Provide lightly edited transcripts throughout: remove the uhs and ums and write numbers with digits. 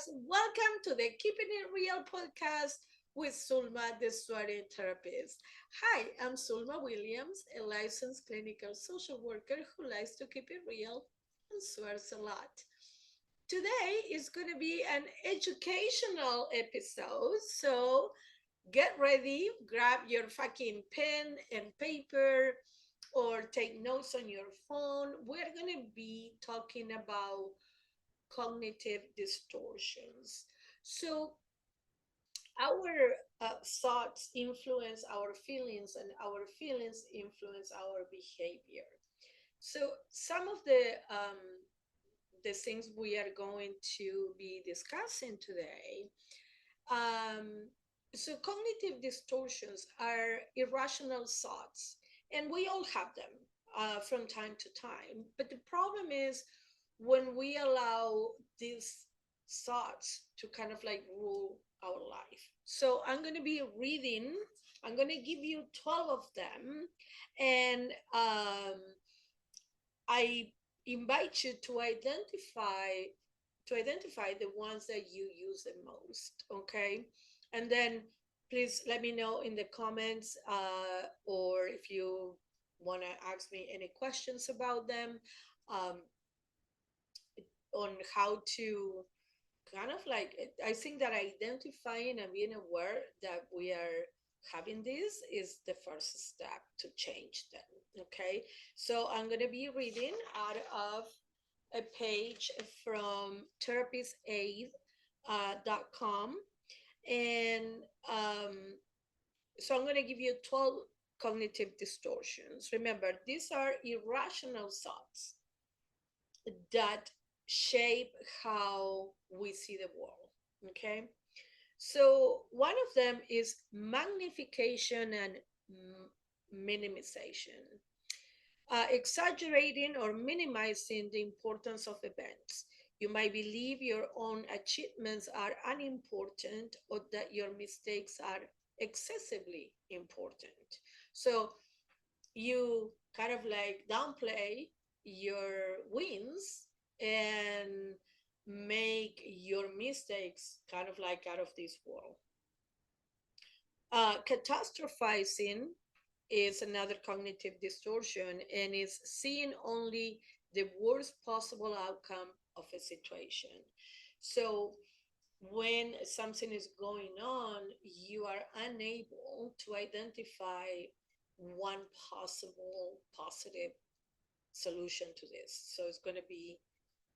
podcast. Welcome to the Keeping It Real podcast with Zulma, the sweating therapist. Hi, I'm Zulma Williams, a licensed clinical social worker who likes to keep it real and swears a lot. Today is going to be an educational episode, so get ready, grab your fucking pen and paper, or take notes on your phone. We're going to be talking about cognitive distortions. So, our thoughts influence our feelings, and our feelings influence our behavior. So, some of the things we are going to be discussing today. Um, so, cognitive distortions are irrational thoughts, and we all have them from time to time. But the problem is when we allow these thoughts to kind of like rule our life. So, I'm going to be reading, I'm going to give you 12 of them, and I invite you to identify the ones that you use the most, okay? And then please let me know in the comments, or if you want to ask me any questions about them, um, on how to kind of like, I think that identifying and being aware that we are having this is the first step to change them, okay? So I'm going to be reading out of a page from therapistAid.com, and um, so I'm going to give you 12 cognitive distortions. Remember, these are irrational thoughts that shape how we see the world, okay? So one of them is magnification and minimization, exaggerating or minimizing the importance of events. You might believe your own achievements are unimportant, or that your mistakes are excessively important. So you kind of like downplay your wins and make your mistakes kind of like out of this world. Catastrophizing is another cognitive distortion, and is seeing only the worst possible outcome of a situation. So when something is going on, you are unable to identify one possible positive solution to this. So it's going to be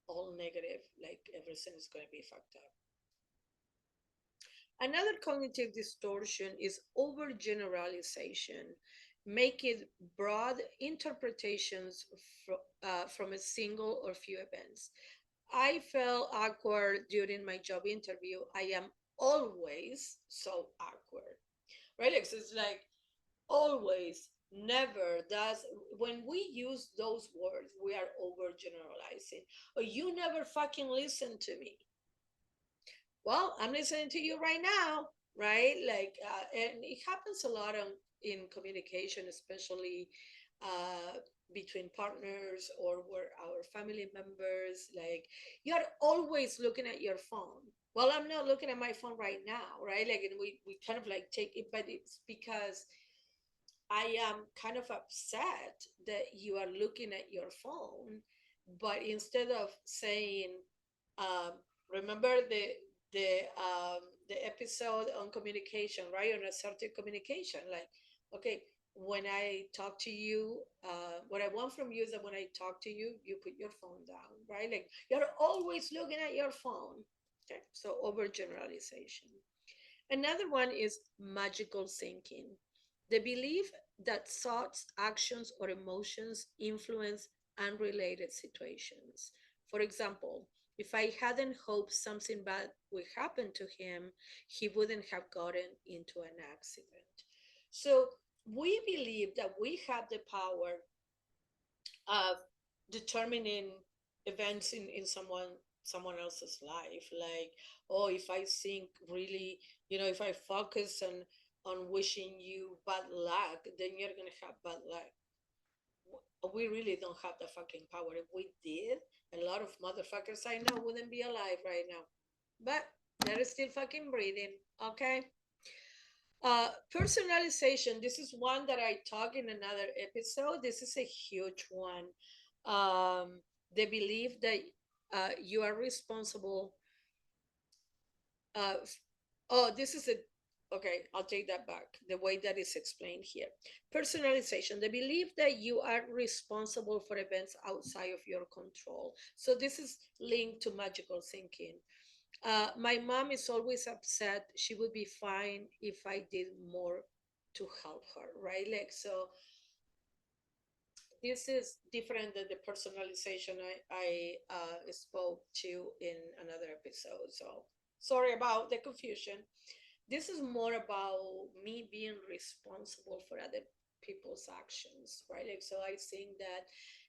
all negative, like everything is going to be fucked up. Another cognitive distortion is overgeneralization, making broad interpretations from a single or few events. I felt awkward during my job interview. I am always so awkward, right? Like, so it's like always, never. That's when we use those words, we are overgeneralizing. Or you never fucking listen to me. Well, I'm listening to you right now, right? Like, and it happens a lot in communication, especially uh, between partners or where our family members. Like, you're always looking at your phone. Well, I'm not looking at my phone right now, right? Like, and we kind of like take it, but it's because I am kind of upset that you are looking at your phone, but instead of saying, um, remember the episode on communication, right? On assertive communication, like, okay, when I talk to you, what I want from you is that when I talk to you, you put your phone down, right? Like, you're always looking at your phone. Okay, so overgeneralization. Another one is magical thinking, the belief that thoughts, actions, or emotions influence unrelated situations. For example, if I hadn't hoped something bad would happen to him, he wouldn't have gotten into an accident. So we believe that we have the power of determining events in someone else's life. Like, oh, if I think really, if I focus on wishing you bad luck, then you're gonna have bad luck. We really don't have the fucking power. If we did, a lot of motherfuckers I know wouldn't be alive right now. but they're still fucking breathing. Okay. Personalization. This is one that I talk in another episode. This is a huge one. The belief that you are responsible. F- oh, this is a. Okay, I'll take that back. The way that is explained here. Personalization. The belief that you are responsible for events outside of your control. So this is linked to magical thinking. My mom is always upset. She would be fine if I did more to help her, right? Like, so this is different than the personalization I spoke to in another episode. So sorry about the confusion. This is more about me being responsible for other people's actions, right? Like, so I think that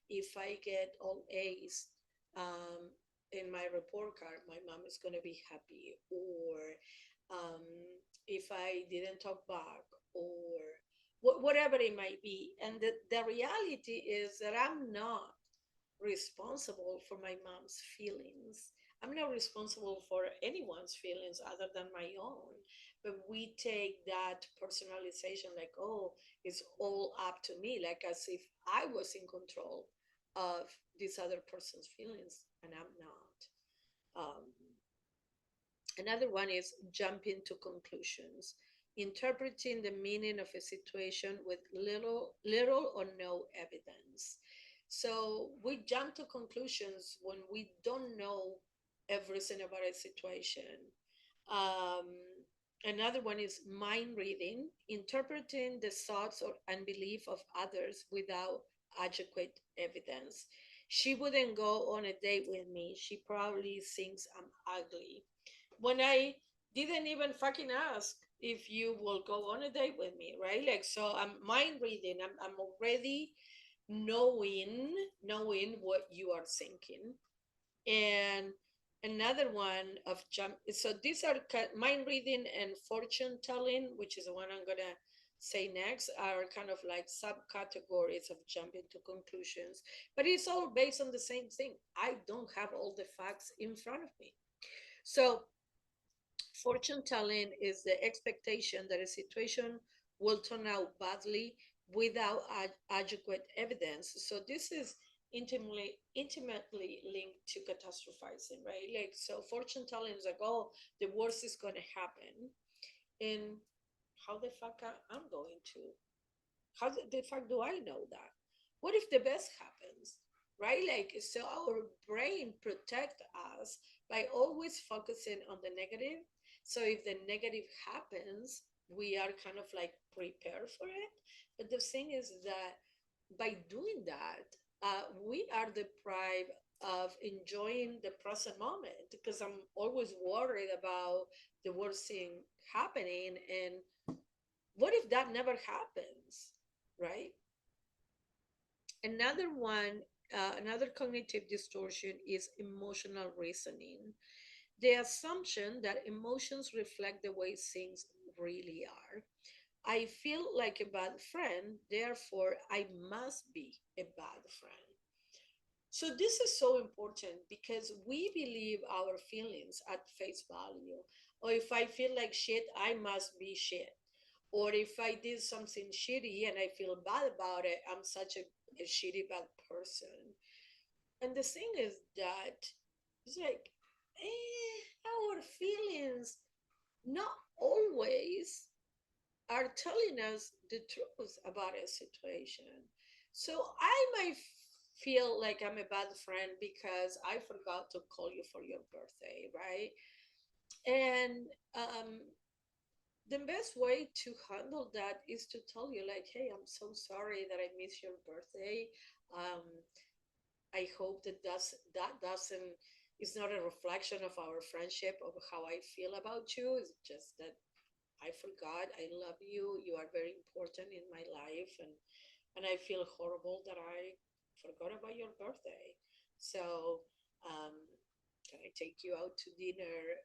if I get all A's um, in my report card, my mom is going to be happy. Or um, if I didn't talk back, or whatever it might be. And the reality is that I'm not responsible for my mom's feelings. I'm not responsible for anyone's feelings other than my own. But we take that personalization like, oh, it's all up to me, like as if I was in control of this other person's feelings, and I'm not. Another one is jumping to conclusions, interpreting the meaning of a situation with little or no evidence. So we jump to conclusions when we don't know everything about a situation. Um, Another one is mind reading, interpreting the thoughts or unbelief of others without adequate evidence. She wouldn't go on a date with me. She probably thinks I'm ugly when I didn't even fucking ask if you will go on a date with me, right? Like, so I'm mind reading. I'm already knowing what you are thinking. And another one of jump. So these are mind reading and fortune telling, which is the one I'm gonna say next, are kind of like subcategories of jumping to conclusions. But it's all based on the same thing. I don't have all the facts in front of me. So fortune telling is the expectation that a situation will turn out badly without adequate evidence. So this is intimately linked to catastrophizing, right? Like, so fortune telling is like, oh, the worst is going to happen, and how the fuck I'm going to? How the fuck do I know that? What if the best happens? Right? Like, so our brain protect us by always focusing on the negative. So if the negative happens, we are kind of like prepared for it. But the thing is that by doing that, we are deprived of enjoying the present moment because I'm always worried about the worst thing happening. And what if that never happens? Right? Another one, another cognitive distortion is emotional reasoning. The assumption that emotions reflect the way things really are. I feel like a bad friend, therefore I must be a bad friend. So this is so important because we believe our feelings at face value. Or if I feel like shit, I must be shit. Or if I did something shitty and I feel bad about it, I'm such a shitty bad person. And the thing is that it's like, our feelings not always are telling us the truth about a situation. So I might feel like I'm a bad friend because I forgot to call you for your birthday, right? And the best way to handle that is to tell you, like, hey, I'm so sorry that I missed your birthday. Um, I hope that doesn't is not a reflection of our friendship of how I feel about you. It's just that I forgot. I love you. You are very important in my life, and I feel horrible that I forgot about your birthday. So, um, can I take you out to dinner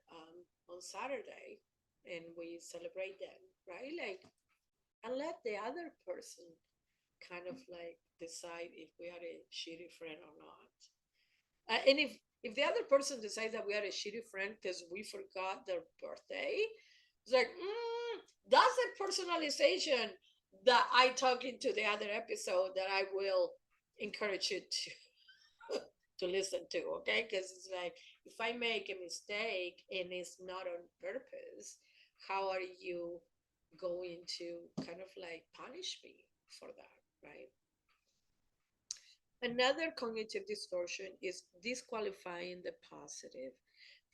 on Saturday, and we celebrate then, right? Like, and let the other person kind of like decide if we are a shitty friend or not. And if If the other person decides that we are a shitty friend because we forgot their birthday, it's like, that's a personalization that I talk into the other episode that I will encourage you to listen to, okay? Because it's like, if I make a mistake and it's not on purpose, how are you going to kind of like punish me for that, right? Another cognitive distortion is disqualifying the positive,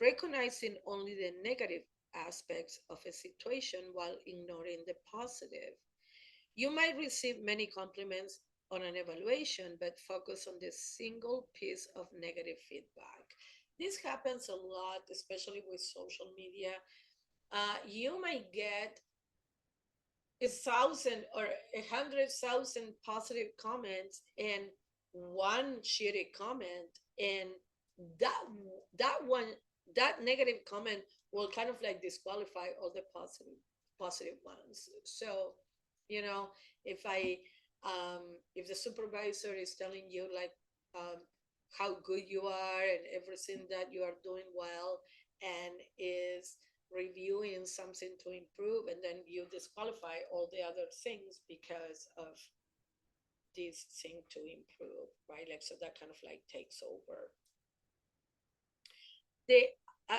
recognizing only the negative aspects of a situation while ignoring the positive. You might receive many compliments on an evaluation, but focus on the single piece of negative feedback. This happens a lot, especially with social media. You might get 1,000 or 100,000 positive comments and one shitty comment, and that that one that negative comment will kind of like disqualify all the positive ones. So, you know, if I if the supervisor is telling you like how good you are and everything that you are doing well, and is reviewing something to improve, and then you disqualify all the other things because of this thing to improve, right? Like, so that kind of like takes over. The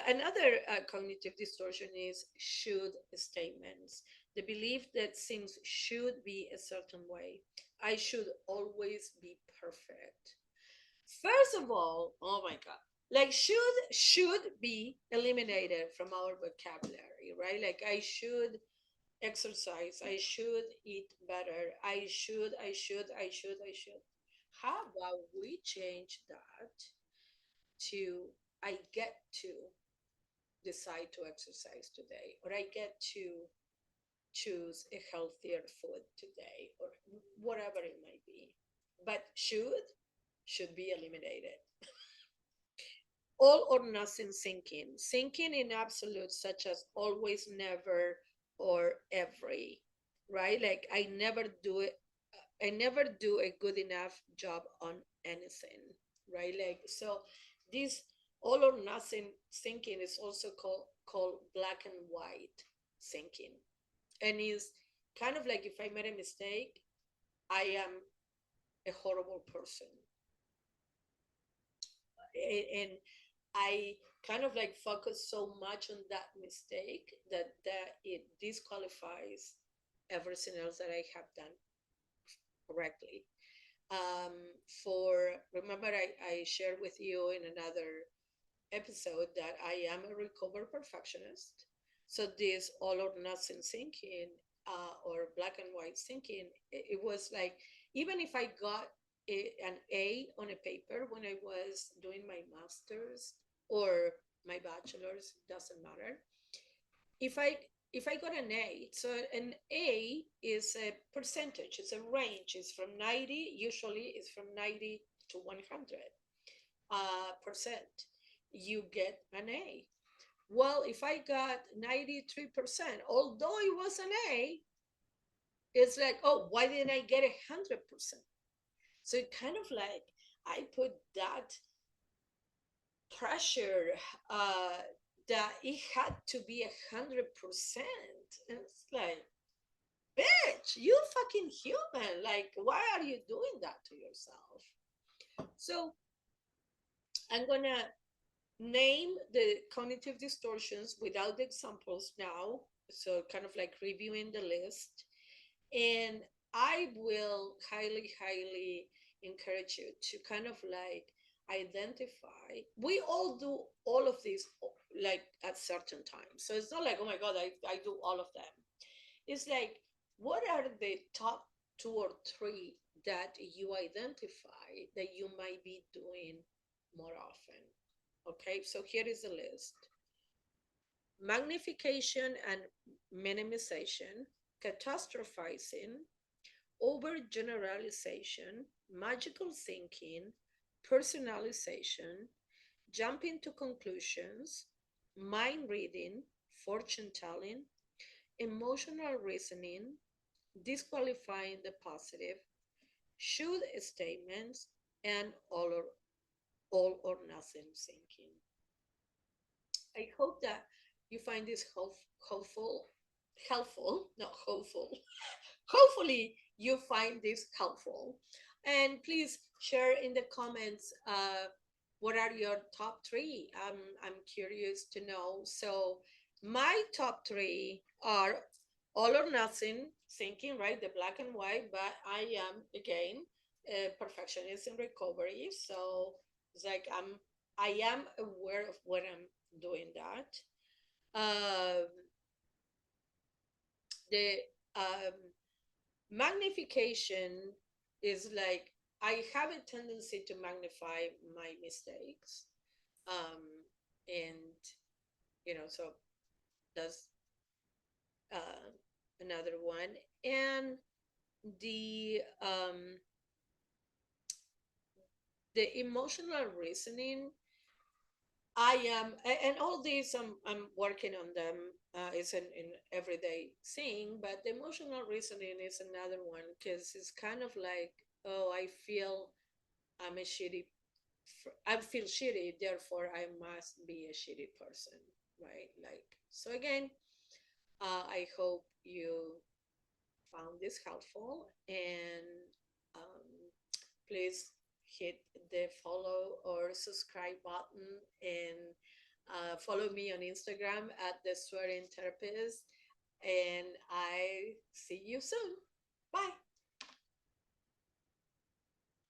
Another cognitive distortion is should statements. The belief that things should be a certain way. I should always be perfect. First of all, oh my god, like should be eliminated from our vocabulary, right? Like I should exercise, I should eat better, I should. How about we change that to I get to decide to exercise today, or I get to choose a healthier food today, or whatever it might be. But should be eliminated. All or nothing thinking, thinking in absolutes such as always, never, or every, right? Like I never do a good enough job on anything, right? Like, so this all or nothing thinking is also called black and white thinking, and is kind of like, if I made a mistake, I am a horrible person. And I kind of like focus so much on that mistake that it disqualifies everything else that I have done correctly. Um, for remember, I shared with you in another episode that I am a recovered perfectionist. So this all or nothing thinking, or black and white thinking, it was like, even if I got an A on a paper when I was doing my master's or my bachelor's, doesn't matter. If I if I got an A, so an A is a percentage, it's a range, it's from 90, usually it's from 90 to 100 percent. You get an A. Well, if I got 93%, although it was an A, it's like, oh, why didn't I get 100%? So it kind of like, I put that pressure, uh, that it had to be 100%. And it's like, bitch, you fucking human. Like, why are you doing that to yourself? So I'm gonna name the cognitive distortions without the examples now. So kind of like reviewing the list. And I will highly encourage you to kind of like identify. We all do all of these like at certain times. So it's not like, oh my God, I do all of them. It's like, what are the top two or three that you identify that you might be doing more often? Okay, so here is the list: magnification and minimization, catastrophizing, overgeneralization, magical thinking, personalization, jumping to conclusions, mind reading, fortune telling, emotional reasoning, disqualifying the positive, should statements, and all, all or nothing thinking. I hope that you find this helpful, not hopeful. Hopefully, you find this helpful. And please share in the comments what are your top three. I'm curious to know. So, my top three are all or nothing thinking, right? The black and white, but I am, again, a perfectionist in recovery. So, it's like I am aware of what I'm doing that. Um, the um, magnification is like I have a tendency to magnify my mistakes. Um, and, so that's another one. And the emotional reasoning, I am, and all these I'm working on them. Is an everyday thing, but the emotional reasoning is another one because it's kind of like, oh, I'm a shitty, I feel shitty, therefore I must be a shitty person, right? Like, so again, I hope you found this helpful, and um, please hit the follow or subscribe button, and follow me on Instagram at the swearing therapist. And I see you soon. Bye.